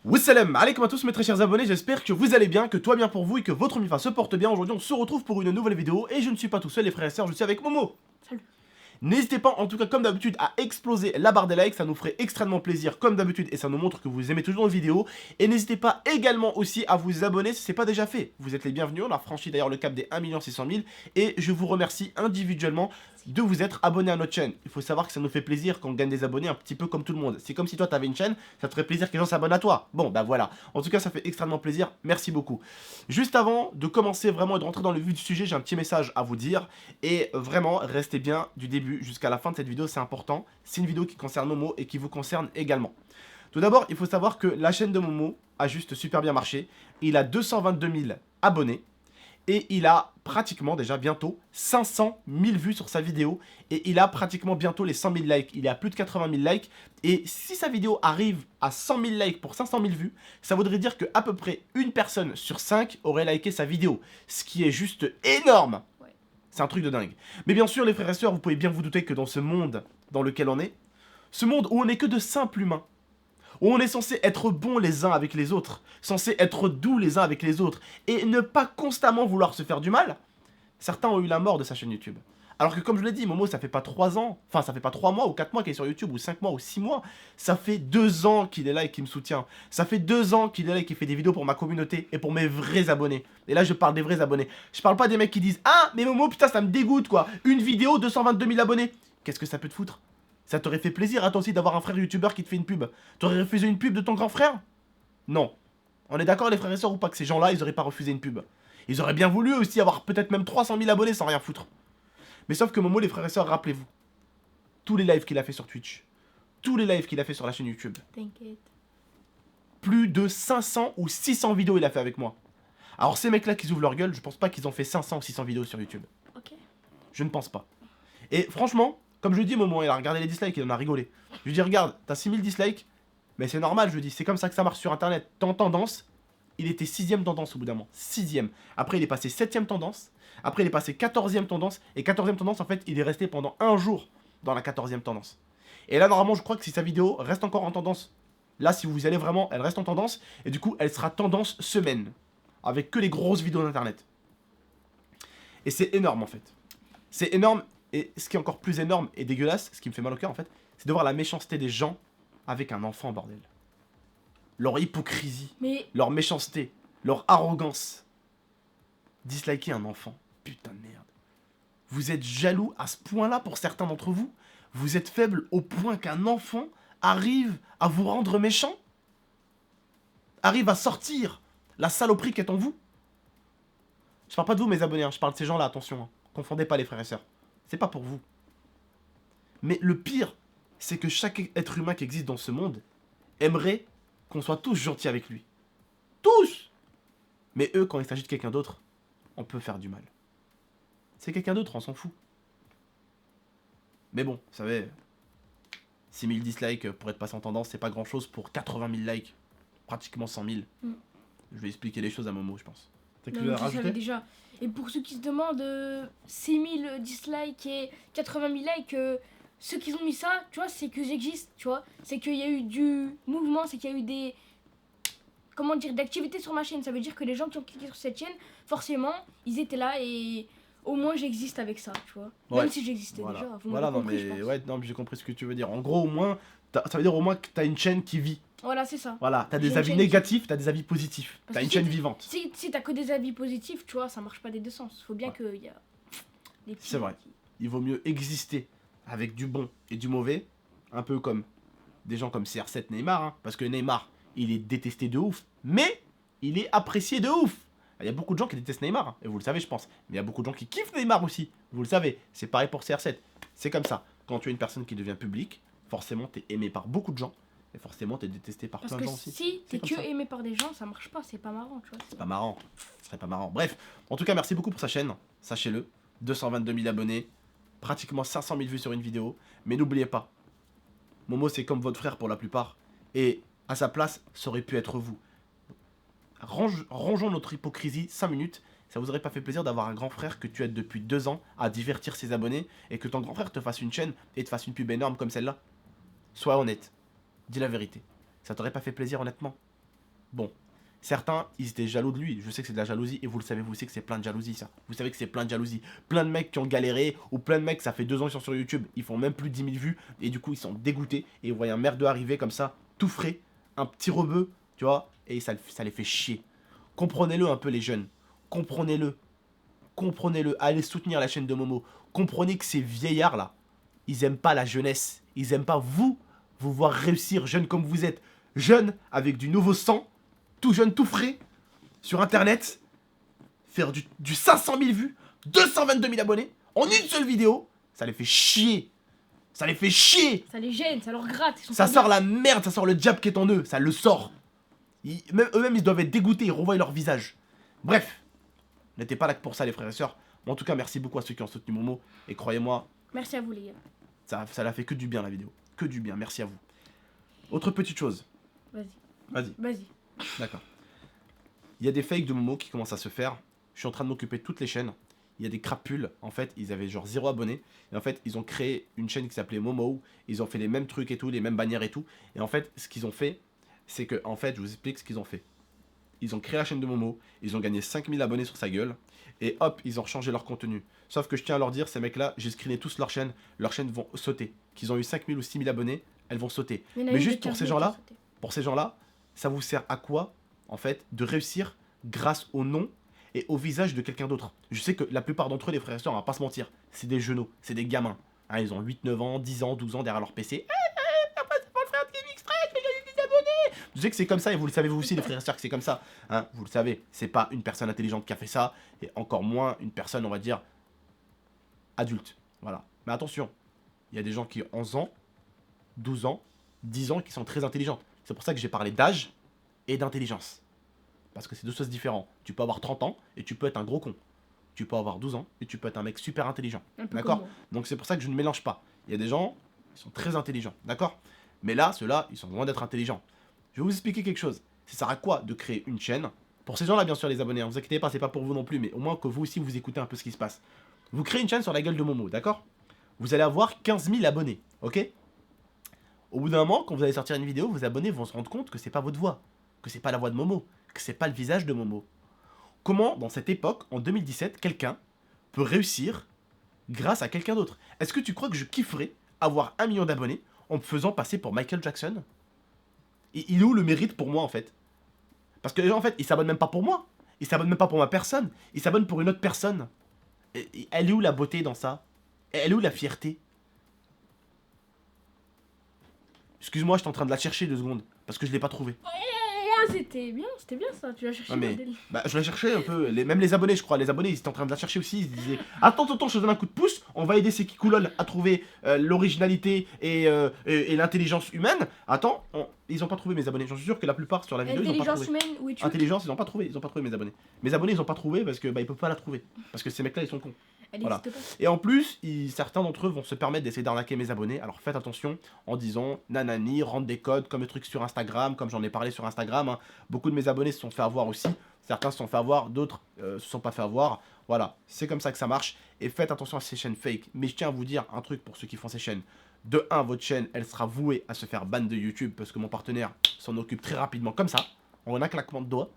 Wassalam alaikum à tous mes très chers abonnés, j'espère que vous allez bien, que tout va bien pour vous et que votre mifa se porte bien. Aujourd'hui on se retrouve pour une nouvelle vidéo et je ne suis pas tout seul les frères et sœurs, je suis avec Momo. Salut. N'hésitez pas en tout cas comme d'habitude à exploser la barre des likes, ça nous ferait extrêmement plaisir comme d'habitude et ça nous montre que vous aimez toujours nos vidéos. Et n'hésitez pas également aussi à vous abonner si ce n'est pas déjà fait. Vous êtes les bienvenus, on a franchi d'ailleurs le cap des 1 600 000 et je vous remercie individuellement de vous être abonné à notre chaîne. Il faut savoir que ça nous fait plaisir quand on gagne des abonnés un petit peu comme tout le monde. C'est comme si toi t'avais une chaîne, ça te ferait plaisir que les gens s'abonnent à toi. Bon bah voilà, en tout cas ça fait extrêmement plaisir, merci beaucoup. Juste avant de commencer vraiment et de rentrer dans le vif du sujet, j'ai un petit message à vous dire. Et vraiment, restez bien du début jusqu'à la fin de cette vidéo, c'est important. C'est une vidéo qui concerne Momo et qui vous concerne également. Tout d'abord, il faut savoir que la chaîne de Momo a juste super bien marché. Il a 222 000 abonnés. Et il a pratiquement déjà bientôt 500 000 vues sur sa vidéo. Et il a pratiquement bientôt les 100 000 likes. Il est à plus de 80 000 likes. Et si sa vidéo arrive à 100 000 likes pour 500 000 vues, ça voudrait dire qu'à peu près une personne sur 5 aurait liké sa vidéo. Ce qui est juste énorme. Ouais. C'est un truc de dingue. Mais bien sûr les frères et sœurs, vous pouvez bien vous douter que dans ce monde dans lequel on est, ce monde où on n'est que de simples humains, où on est censé être bons les uns avec les autres, censé être doux les uns avec les autres, et ne pas constamment vouloir se faire du mal, certains ont eu la mort de sa chaîne YouTube. Alors que comme je l'ai dit, Momo ça fait pas 3 ans, enfin ça fait pas 3 mois ou 4 mois qu'il est sur YouTube, ou 5 mois ou 6 mois, ça fait 2 ans qu'il est là et qu'il me soutient, ça fait 2 ans qu'il est là et qu'il fait des vidéos pour ma communauté et pour mes vrais abonnés. Et là je parle des vrais abonnés, je parle pas des mecs qui disent « Ah mais Momo putain ça me dégoûte quoi, une vidéo 222 000 abonnés ». Qu'est-ce que ça peut te foutre? Ça t'aurait fait plaisir à toi aussi d'avoir un frère youtubeur qui te fait une pub. T'aurais refusé une pub de ton grand frère? Non. On est d'accord les frères et sœurs ou pas que ces gens-là, ils auraient pas refusé une pub? Ils auraient bien voulu aussi avoir peut-être même 300 000 abonnés sans rien foutre. Mais sauf que Momo, les frères et sœurs, rappelez-vous. Tous les lives qu'il a fait sur Twitch. Tous les lives qu'il a fait sur la chaîne YouTube. T'inquiète. Plus de 500 ou 600 vidéos il a fait avec moi. Alors ces mecs-là qui ouvrent leur gueule, je pense pas qu'ils ont fait 500 ou 600 vidéos sur YouTube. Ok. Je ne pense pas. Et franchement... Comme je lui dis, Momo, il a regardé les dislikes, il en a rigolé. Je lui dis, regarde, t'as 6000 dislikes, mais c'est normal, je lui dis, c'est comme ça que ça marche sur internet. T'es en tendance, il était 6ème tendance au bout d'un moment. 6ème. Après, il est passé 7ème tendance. Après, il est passé 14ème tendance. Et 14ème tendance, en fait, il est resté pendant un jour dans la 14ème tendance. Et là, normalement, je crois que si sa vidéo reste encore en tendance, là, si vous y allez vraiment, elle reste en tendance. Et du coup, elle sera tendance semaine. Avec que les grosses vidéos d'internet. Et c'est énorme, en fait. C'est énorme. Et ce qui est encore plus énorme et dégueulasse, ce qui me fait mal au cœur en fait, c'est de voir la méchanceté des gens avec un enfant, bordel. Leur hypocrisie, leur méchanceté, leur arrogance. Disliker un enfant, putain de merde. Vous êtes jaloux à ce point-là pour certains d'entre vous? Vous êtes faible au point qu'un enfant arrive à vous rendre méchant? Arrive à sortir la saloperie qui est en vous? Je parle pas de vous mes abonnés, hein, je parle de ces gens-là, attention. Hein. Confondez pas les frères et sœurs. C'est pas pour vous. Mais le pire, c'est que chaque être humain qui existe dans ce monde aimerait qu'on soit tous gentils avec lui. Tous! Mais eux, quand il s'agit de quelqu'un d'autre, on peut faire du mal. C'est quelqu'un d'autre, on s'en fout. Mais bon, vous savez, 6000 dislikes pour être passé en tendance, c'est pas grand chose pour 80 000 likes. Pratiquement 100 000. Je vais expliquer les choses à Momo, je pense. T'as quelque chose à rajouter déjà. Et pour ceux qui se demandent 6000 dislikes et 80 000 likes, ceux qui ont mis ça, tu vois, c'est que j'existe, tu vois. C'est qu'il y a eu du mouvement, c'est qu'il y a eu des... Comment dire, d'activités sur ma chaîne. Ça veut dire que les gens qui ont cliqué sur cette chaîne, forcément, ils étaient là et au moins j'existe avec ça, tu vois. Ouais. Même si j'existais déjà. Vous voilà, non compris, mais ouais, non, j'ai compris ce que tu veux dire. En gros, au moins, ça veut dire au moins que t'as une chaîne qui vit. Voilà, c'est ça. Voilà, t'as des avis négatifs, t'as des avis positifs. T'as une chaîne vivante. Si t'as que des avis positifs, tu vois, ça marche pas des deux sens. Faut bien qu'il y a des petits... C'est vrai. Il vaut mieux exister avec du bon et du mauvais, un peu comme des gens comme CR7 Neymar, hein, parce que Neymar, il est détesté de ouf, mais il est apprécié de ouf. Il y a beaucoup de gens qui détestent Neymar, hein, et vous le savez, je pense. Mais il y a beaucoup de gens qui kiffent Neymar aussi, vous le savez. C'est pareil pour CR7. C'est comme ça. Quand tu es une personne qui devient publique, forcément, t'es aimé par beaucoup de gens. Et forcément, t'es détesté par plein de gens aussi. Parce que si t'es que aimé par des gens, ça marche pas, c'est pas marrant, tu vois. C'est pas marrant, ce serait pas marrant. Bref, en tout cas, merci beaucoup pour sa chaîne, sachez-le. 222 000 abonnés, pratiquement 500 000 vues sur une vidéo. Mais n'oubliez pas, Momo c'est comme votre frère pour la plupart. Et à sa place, ça aurait pu être vous. Rangeons notre hypocrisie 5 minutes Ça vous aurait pas fait plaisir d'avoir un grand frère que tu aides depuis 2 ans à divertir ses abonnés et que ton grand frère te fasse une chaîne et te fasse une pub énorme comme celle-là? Sois honnête. Dis la vérité. Ça t'aurait pas fait plaisir honnêtement? Bon. Certains, ils étaient jaloux de lui. Je sais que c'est de la jalousie et vous le savez vous aussi que c'est plein de jalousie ça. Vous savez que c'est plein de jalousie. Plein de mecs qui ont galéré ou plein de mecs, ça fait 2 ans qu'ils sont sur YouTube, ils font même plus de 10 000 vues et du coup ils sont dégoûtés et ils voient un merdeux arriver comme ça, tout frais, un petit rebeu, tu vois, et ça les fait chier. Comprenez-le un peu les jeunes. Comprenez-le. Comprenez-le. Allez soutenir la chaîne de Momo. Comprenez que ces vieillards là, ils aiment pas la jeunesse. Ils aiment pas vous voir réussir jeune comme vous êtes. Jeune avec du nouveau sang, tout jeune, tout frais, sur internet, faire du 500 000 vues, 222 000 abonnés, en une seule vidéo, ça les fait chier. Ça les fait chier. Ça les gêne, ça leur gratte. Ça sort la merde, ça sort le diable qui est en eux, ça le sort. Eux-mêmes, ils doivent être dégoûtés, ils revoient leur visage. Bref, n'était pas là que pour ça, les frères et sœurs. Mais en tout cas, merci beaucoup à ceux qui ont soutenu Momo. Et croyez-moi, Merci à vous, les gars. ça l'a fait que du bien, la vidéo. Que du bien, merci à vous. Autre petite chose. Vas-y. Vas-y. Vas-y. D'accord. Il y a des fakes de Momo qui commencent à se faire. Je suis en train de m'occuper de toutes les chaînes. Il y a des crapules, en fait, ils avaient genre 0 abonnés. Et en fait, ils ont créé une chaîne qui s'appelait Momo. Ils ont fait les mêmes trucs et tout, les mêmes bannières et tout. Et en fait, ce qu'ils ont fait, c'est que, en fait, je vous explique ce qu'ils ont fait. Ils ont créé la chaîne de Momo, ils ont gagné 5000 abonnés sur sa gueule, et hop, ils ont changé leur contenu. Sauf que je tiens à leur dire, ces mecs-là, j'ai screené tous leurs chaînes vont sauter. Qu'ils ont eu 5000 ou 6000 abonnés, elles vont sauter. Mais juste pour ces gens-là, ça vous sert à quoi, en fait, de réussir grâce au nom et au visage de quelqu'un d'autre? Je sais que la plupart d'entre eux, les frères et sœurs, on va pas se mentir, c'est des genoux, c'est des gamins. Hein, ils ont 8, 9 ans, 10 ans, 12 ans derrière leur PC. Je sais que c'est comme ça et vous le savez vous aussi les frères et sœurs que c'est comme ça. Hein, vous le savez, c'est pas une personne intelligente qui a fait ça et encore moins une personne on va dire adulte. Voilà. Mais attention, il y a des gens qui ont 11 ans, 12 ans, 10 ans qui sont très intelligentes. C'est pour ça que j'ai parlé d'âge et d'intelligence. Parce que c'est deux choses différentes. Tu peux avoir 30 ans et tu peux être un gros con. Tu peux avoir 12 ans et tu peux être un mec super intelligent. D'accord? Donc c'est pour ça que je ne mélange pas. Il y a des gens qui sont très intelligents. D'accord? Mais là, ceux-là, ils sont loin d'être intelligents. Je vais vous expliquer quelque chose. Ça sert à quoi de créer une chaîne? Pour ces gens-là, bien sûr, les abonnés, ne vous inquiétez pas, c'est pas pour vous non plus, mais au moins que vous aussi, vous écoutez un peu ce qui se passe. Vous créez une chaîne sur la gueule de Momo, d'accord? Vous allez avoir 15 000 abonnés, ok? Au bout d'un moment, quand vous allez sortir une vidéo, vos abonnés vont se rendre compte que c'est pas votre voix, que c'est pas la voix de Momo, que c'est pas le visage de Momo. Comment, dans cette époque, en 2017, quelqu'un peut réussir grâce à quelqu'un d'autre? Est-ce que tu crois que je kifferais avoir 1 million d'abonnés en me faisant passer pour Michael Jackson? Et il est où le mérite pour moi en fait? Parce que les gens en fait, ils s'abonnent même pas pour moi. Ils s'abonnent même pas pour ma personne. Ils s'abonnent pour une autre personne. Et elle est où la beauté dans ça? Elle est où la fierté? Excuse-moi, j'étais en train de la chercher 2 secondes. Parce que je l'ai pas trouvée. C'était bien ça, tu l'as cherché. Mais, bah, je la cherchais un peu, même les abonnés je crois, les abonnés ils étaient en train de la chercher aussi, ils se disaient attends, je te donne un coup de pouce, on va aider ces Kikoulol à trouver l'originalité et l'intelligence humaine. Attends, ils ont pas trouvé mes abonnés, j'en suis sûr que la plupart sur la vidéo ils ont pas trouvé. Intelligence humaine, où es-tu? Intelligence, ils ont pas trouvé mes abonnés. Mes abonnés ils ont pas trouvé parce que bah ils peuvent pas la trouver, parce que ces mecs là ils sont cons. Voilà. Et en plus, certains d'entre eux vont se permettre d'essayer d'arnaquer mes abonnés. Alors faites attention en disant nanani, rentre des codes comme le truc sur Instagram, comme j'en ai parlé sur Instagram. Hein. Beaucoup de mes abonnés se sont fait avoir aussi. Certains se sont fait avoir, d'autres se sont pas fait avoir. Voilà, c'est comme ça que ça marche. Et faites attention à ces chaînes fake. Mais je tiens à vous dire un truc pour ceux qui font ces chaînes. De 1, votre chaîne, elle sera vouée à se faire ban de YouTube parce que mon partenaire s'en occupe très rapidement comme ça, en un claquement de doigts.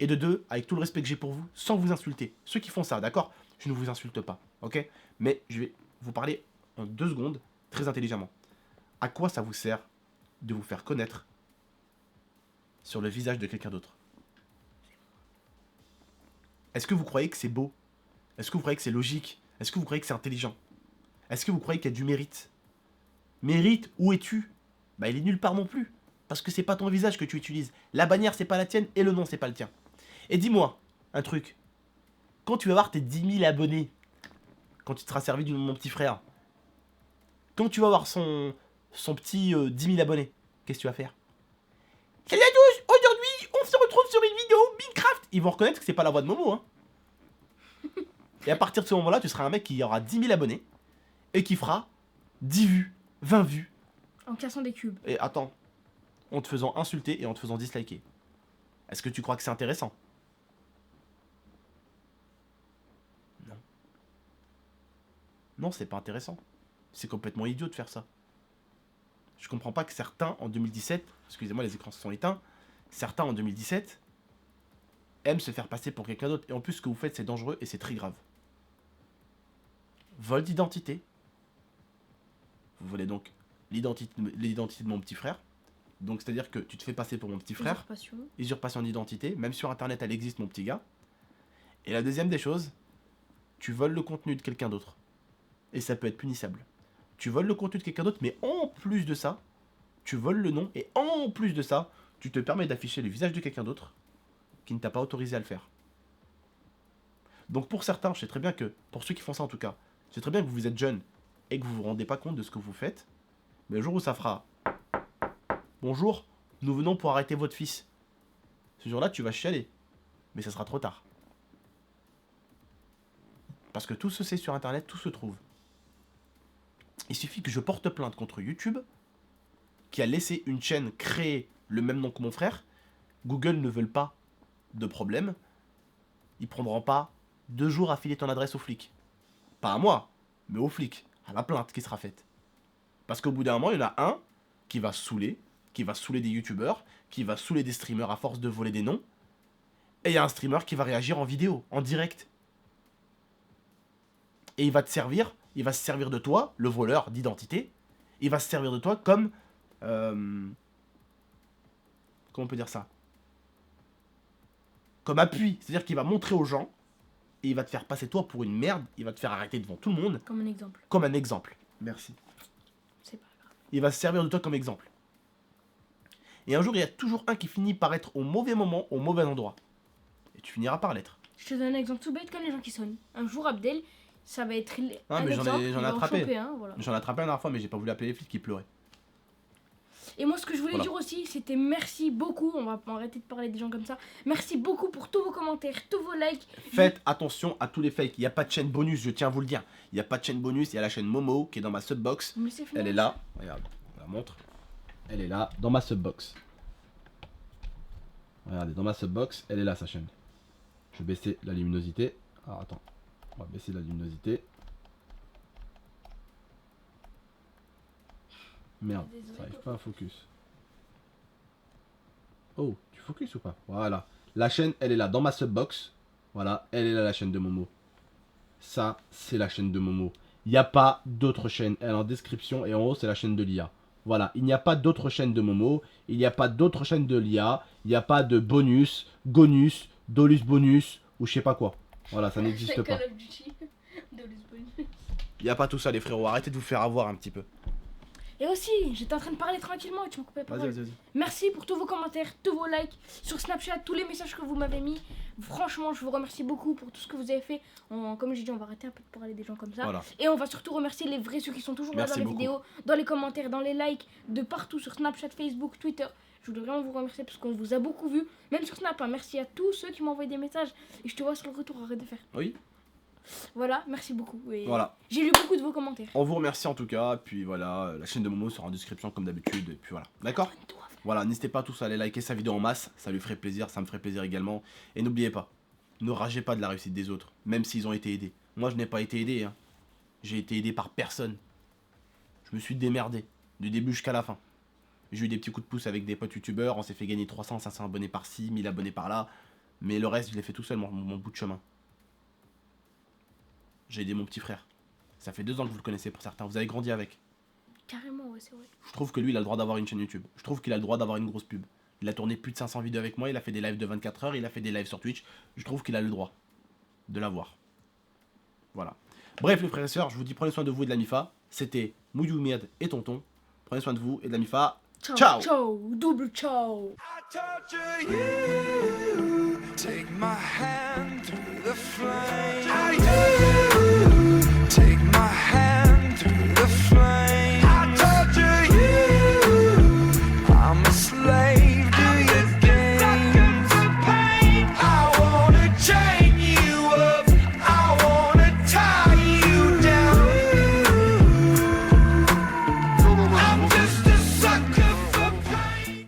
Et de 2, avec tout le respect que j'ai pour vous, sans vous insulter. Ceux qui font ça, d'accord? Je ne vous insulte pas, ok? Mais je vais vous parler en 2 secondes, très intelligemment. À quoi ça vous sert de vous faire connaître sur le visage de quelqu'un d'autre? Est-ce que vous croyez que c'est beau? Est-ce que vous croyez que c'est logique? Est-ce que vous croyez que c'est intelligent? Est-ce que vous croyez qu'il y a du mérite? Mérite, où es-tu? Bah il est nulle part non plus. Parce que c'est pas ton visage que tu utilises. La bannière c'est pas la tienne et le nom c'est pas le tien. Et dis-moi un truc. Quand tu vas voir tes 10 000 abonnés, quand tu te seras servi du nom de mon petit frère, quand tu vas voir son petit 10 000 abonnés, qu'est-ce que tu vas faire? Salut à tous, aujourd'hui on se retrouve sur une vidéo Minecraft. Ils vont reconnaître que c'est pas la voix de Momo, hein. Et à partir de ce moment-là, tu seras un mec qui aura 10 000 abonnés et qui fera 10 vues, 20 vues. En cassant des cubes. Et attends, en te faisant insulter et en te faisant disliker. Est-ce que tu crois que c'est intéressant? Non, c'est pas intéressant. C'est complètement idiot de faire ça. Je comprends pas que certains, en 2017, excusez-moi, les écrans se sont éteints, certains, en 2017, aiment se faire passer pour quelqu'un d'autre. Et en plus, ce que vous faites, c'est dangereux et c'est très grave. Vol d'identité. Vous volez donc l'identité de mon petit frère. Donc, c'est-à-dire que tu te fais passer pour mon petit frère. Usurpation. Usurpation d'identité. Même sur Internet, elle existe, mon petit gars. Et la deuxième des choses, tu voles le contenu de quelqu'un d'autre. Et ça peut être punissable. Tu voles le contenu de quelqu'un d'autre, mais en plus de ça, tu voles le nom. Et en plus de ça, tu te permets d'afficher le visage de quelqu'un d'autre qui ne t'a pas autorisé à le faire. Donc pour certains, je sais très bien que, pour ceux qui font ça en tout cas, je sais très bien que vous êtes jeune et que vous vous rendez pas compte de ce que vous faites. Mais le jour où ça fera « Bonjour, nous venons pour arrêter votre fils », ce jour-là, tu vas chialer. Mais ça sera trop tard. Parce que tout se sait sur Internet, tout se trouve. Il suffit que je porte plainte contre YouTube, qui a laissé une chaîne créer le même nom que mon frère. Google ne veut pas de problème. Ils prendront pas 2 jours à filer ton adresse aux flics. Pas à moi, mais aux flics, à la plainte qui sera faite. Parce qu'au bout d'un moment, il y en a un qui va saouler des youtubeurs, qui va saouler des streamers à force de voler des noms, et il y a un streamer qui va réagir en vidéo, en direct. Et il va se servir de toi, le voleur d'identité, il va se servir de toi comme... comment on peut dire ça? Comme appui, c'est-à-dire qu'il va montrer aux gens, et il va te faire passer toi pour une merde, il va te faire arrêter devant tout le monde. Comme un exemple. Comme un exemple. Merci. C'est pas grave. Il va se servir de toi comme exemple. Et un jour, il y a toujours un qui finit par être au mauvais moment, au mauvais endroit. Et tu finiras par l'être. Je te donne un exemple tout bête comme les gens qui sonnent. Un jour, Abdel, ça va être Ah, un mais exemple. j'en ai il va en attrapé. choper un, voilà. J'en ai attrapé la dernière fois, mais j'ai pas voulu appeler les flics qui pleuraient. Et moi, ce que je voulais Voilà. dire aussi, c'était merci beaucoup. On va pas arrêter de parler des gens comme ça. Merci beaucoup pour tous vos commentaires, tous vos likes. Faites attention à tous les fakes. Il n'y a pas de chaîne bonus, je tiens à vous le dire. Il n'y a pas de chaîne bonus, il y a la chaîne Momo qui est dans ma subbox. Vous me laissez finir. Elle est là. Regarde, on la montre. Elle est là, dans ma subbox. Regardez, dans ma subbox, elle est là, sa chaîne. Je vais baisser la luminosité. Alors attends, on va baisser la luminosité. Merde, Désolé, ça arrive pas à focus. Oh, tu focus ou pas? Voilà. La chaîne, elle est là, dans ma subbox. Voilà, elle est là, la chaîne de Momo. Ça, c'est la chaîne de Momo. Il n'y a pas d'autre chaîne. Elle est en description et en haut, c'est la chaîne de l'IA. Voilà, il n'y a pas d'autre chaîne de Momo. Il n'y a pas d'autre chaîne de l'IA. Il n'y a pas de bonus, gonus, dolus bonus ou je sais pas quoi. Voilà, ça n'existe pas. Call of Duty. Dolus bonus. Il n'y a pas tout ça, les frérots. Arrêtez de vous faire avoir un petit peu. Et aussi, j'étais en train de parler tranquillement et tu m'as coupé la parole. Vas-y. Merci pour tous vos commentaires, tous vos likes sur Snapchat, tous les messages que vous m'avez mis. Franchement, je vous remercie beaucoup pour tout ce que vous avez fait. Comme j'ai dit, on va arrêter un peu de parler des gens comme ça. Voilà. Et on va surtout remercier les vrais, ceux qui sont toujours là Merci dans les beaucoup. vidéos, dans les commentaires, dans les likes, de partout sur Snapchat, Facebook, Twitter. Je voulais vraiment vous remercier parce qu'on vous a beaucoup vu, même sur Snap. Hein. Merci à tous ceux qui m'ont envoyé des messages. Et je te vois sur le retour, arrête de faire. Oui. Voilà, merci beaucoup. Et Voilà. j'ai lu beaucoup de vos commentaires. On vous remercie en tout cas. Puis voilà, la chaîne de Momo sera en description comme d'habitude. Et puis voilà. D'accord? Voilà, n'hésitez pas tous à aller liker sa vidéo en masse. Ça lui ferait plaisir, ça me ferait plaisir également. Et n'oubliez pas, ne ragez pas de la réussite des autres, même s'ils ont été aidés. Moi, je n'ai pas été aidé. Hein. J'ai été aidé par personne. Je me suis démerdé, du début jusqu'à la fin. J'ai eu des petits coups de pouce avec des potes youtubeurs. On s'est fait gagner 300, 500 abonnés par-ci, 1000 abonnés par-là. Mais le reste, je l'ai fait tout seul, mon bout de chemin. J'ai aidé mon petit frère. Ça fait 2 ans que vous le connaissez pour certains. Vous avez grandi avec. Carrément, ouais, c'est vrai. Je trouve que lui, il a le droit d'avoir une chaîne YouTube. Je trouve qu'il a le droit d'avoir une grosse pub. Il a tourné plus de 500 vidéos avec moi. Il a fait des lives de 24 heures. Il a fait des lives sur Twitch. Je trouve qu'il a le droit de l'avoir. Voilà. Bref, les frères et sœurs, je vous dis prenez soin de vous et de la MIFA. C'était Mouyou Miad et Tonton. Prenez soin de vous et de la MIFA. Ciao, Ciao. ciao, double ciao. I torture you. Take my hand through the flame.